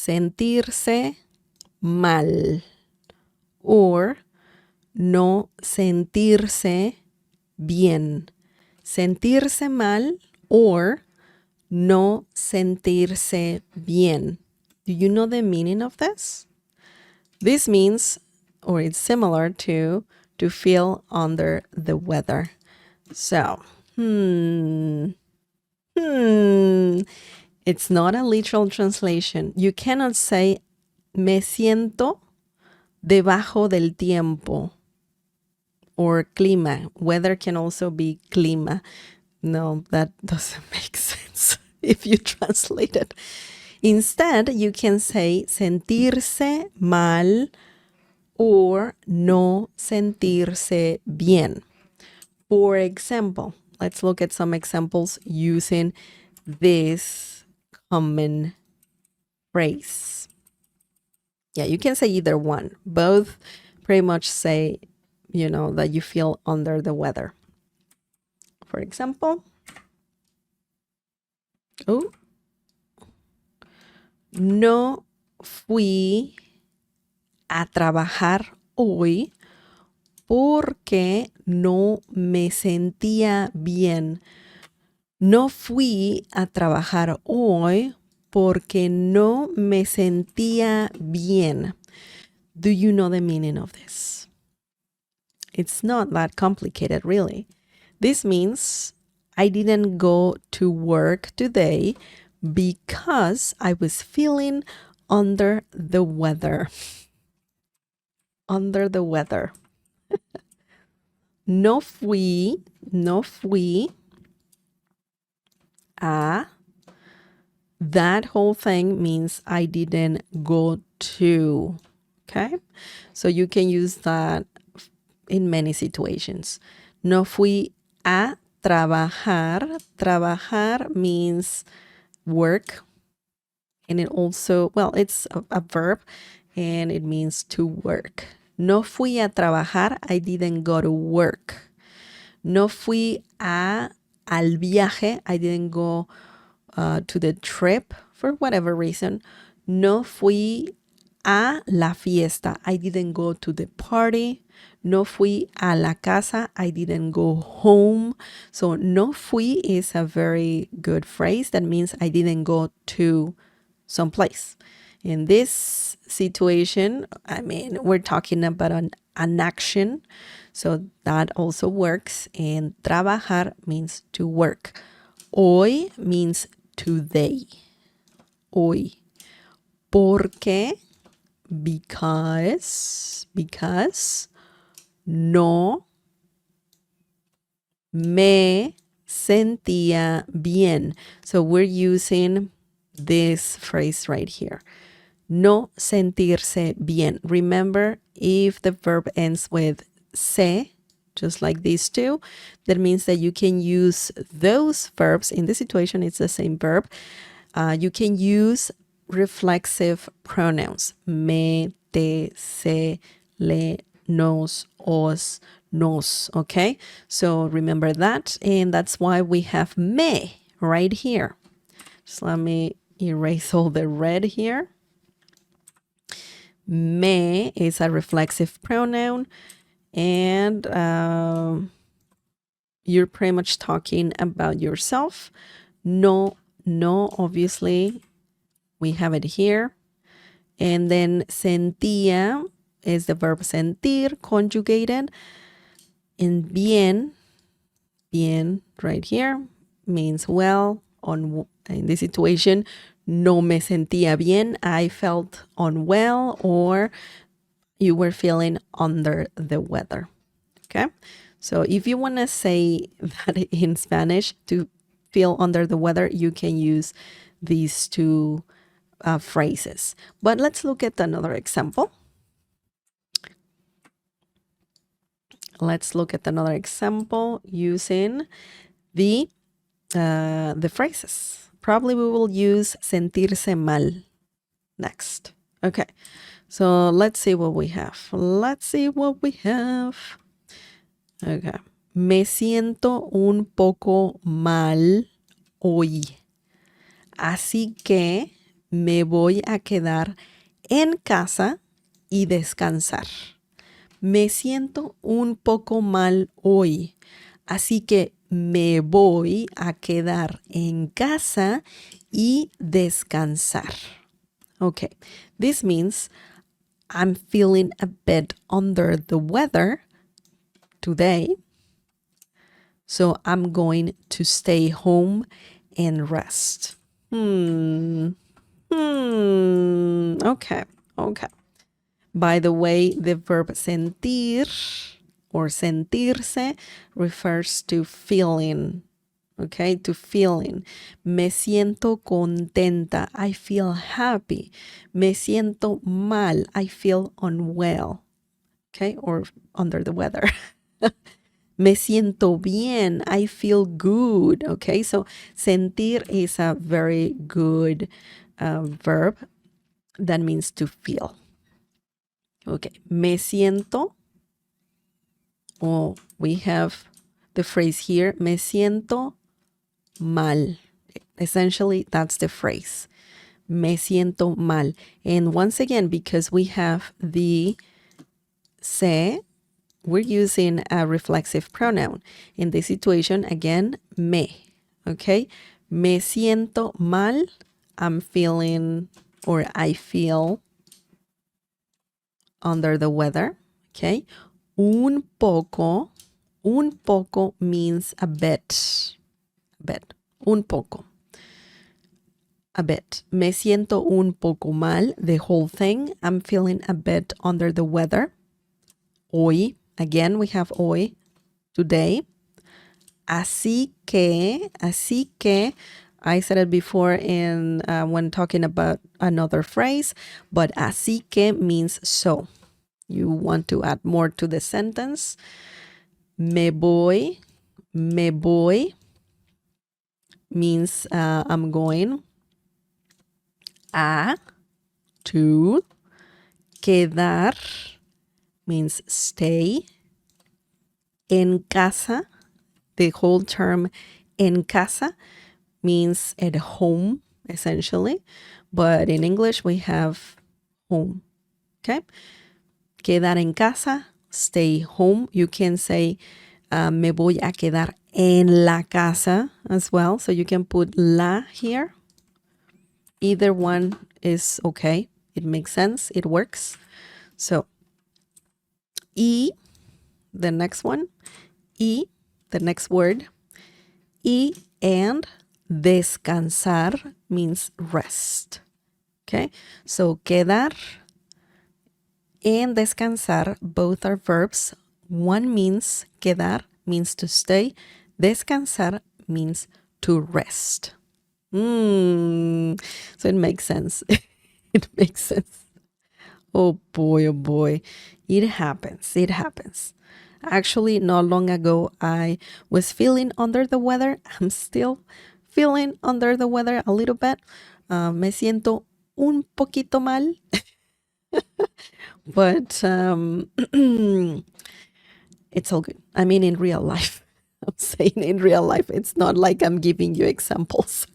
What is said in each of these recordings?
sentirse mal or no sentirse bien. Sentirse mal or no sentirse bien. Do you know the meaning of this? This means, or it's similar to feel under the weather. So, it's not a literal translation. You cannot say, me siento debajo del tiempo, or clima. Weather can also be clima. No, that doesn't make sense if you translate it. Instead, you can say sentirse mal or no sentirse bien. For example, let's look at some examples using this common phrase. Yeah, you can say either one. Both pretty much say, that you feel under the weather. For example, no fui a trabajar hoy porque no me sentía bien. No fui a trabajar hoy porque no me sentía bien. Do you know the meaning of this? It's not that complicated, really. This means I didn't go to work today because I was feeling under the weather. Under the weather. No fui a. That whole thing means I didn't go to. Okay? So you can use that in many situations. No fui a trabajar. Trabajar means work. And it also, it's a verb and it means to work. No fui a trabajar. I didn't go to work. No fui al viaje. I didn't go to the trip for whatever reason. No fui a la fiesta. I didn't go to the party. No fui a la casa. I didn't go home. So no fui is a very good phrase. That means I didn't go to someplace. In this situation, we're talking about an action. So that also works. And trabajar means to work. Hoy means today. Hoy. Porque, because no me sentía bien. So we're using this phrase right here. No sentirse bien. Remember, if the verb ends with se, just like these two, that means that you can use those verbs. In this situation, it's the same verb. You can use reflexive pronouns. Me, te, se, le, nos, os, nos. Okay? So remember that. And that's why we have me right here. Just let me erase all the red here. Me is a reflexive pronoun. And you're pretty much talking about yourself. No, obviously, we have it here. And then sentía is the verb sentir, conjugated. And bien right here, means well. In this situation, no me sentía bien. I felt unwell, or you were feeling under the weather. Okay? So if you want to say that in Spanish, to feel under the weather, you can use these two phrases. But let's look at another example. Let's look at another example using the phrases. Probably we will use sentirse mal next. Okay, so let's see what we have. Okay. Me siento un poco mal hoy. Así que me voy a quedar en casa y descansar. Me siento un poco mal hoy, así que me voy a quedar en casa y descansar. Okay, this means I'm feeling a bit under the weather today, so I'm going to stay home and rest. Okay, okay. By the way, the verb sentir or sentirse refers to feeling, okay, to feeling. Me siento contenta, I feel happy. Me siento mal, I feel unwell, okay, or under the weather. Me siento bien, I feel good, okay? So sentir is a very good verb that means to feel. Okay, me siento, we have the phrase here, me siento mal. Essentially, that's the phrase. Me siento mal. And once again, because we have the se, we're using a reflexive pronoun. In this situation, again, me. Okay? Me siento mal. I'm feeling or I feel under the weather. Okay? Un poco means a bit. Un poco. A bit. Me siento un poco mal. The whole thing. I'm feeling a bit under the weather. Hoy. Again, we have hoy. Today. Así que, I said it before in when talking about another phrase, but así que means so. You want to add more to the sentence. Me voy means I'm going. To quedar means stay. En casa, the whole term en casa means at home, essentially. But in English, we have home. Okay? Quedar en casa, stay home. You can say, me voy a quedar en la casa as well. So you can put la here. Either one is okay. It makes sense. It works. So, y, the next one. Y, the next word. Y and descansar means rest. Okay, so quedar and descansar, both are verbs. One means quedar, means to stay. Descansar means to rest. So it makes sense. It makes sense. Oh boy. It happens. Actually, not long ago, I was feeling under the weather. I'm still feeling under the weather a little bit. Me siento un poquito mal. But it's all good. I mean, in real life. I'm saying in real life. It's not like I'm giving you examples,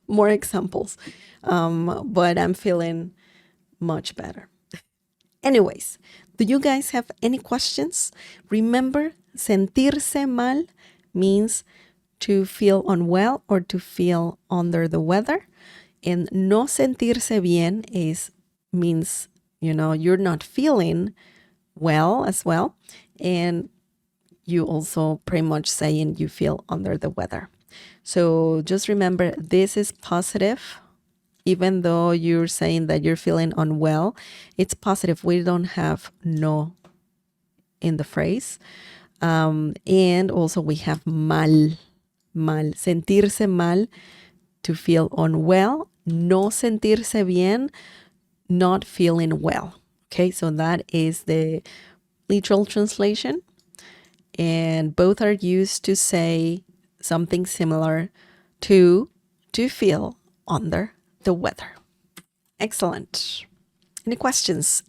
more examples. But I'm feeling much better. Anyways, do you guys have any questions? Remember, sentirse mal means to feel unwell or to feel under the weather. And no sentirse bien means, you're not feeling well as well. And you also pretty much saying you feel under the weather. So just remember, this is positive. Even though you're saying that you're feeling unwell, it's positive. We don't have no in the phrase. And also we have mal. Sentirse mal, to feel unwell. No sentirse bien, not feeling well. Okay, so that is the literal translation. And both are used to say something similar to feel under the weather. Excellent. Any questions?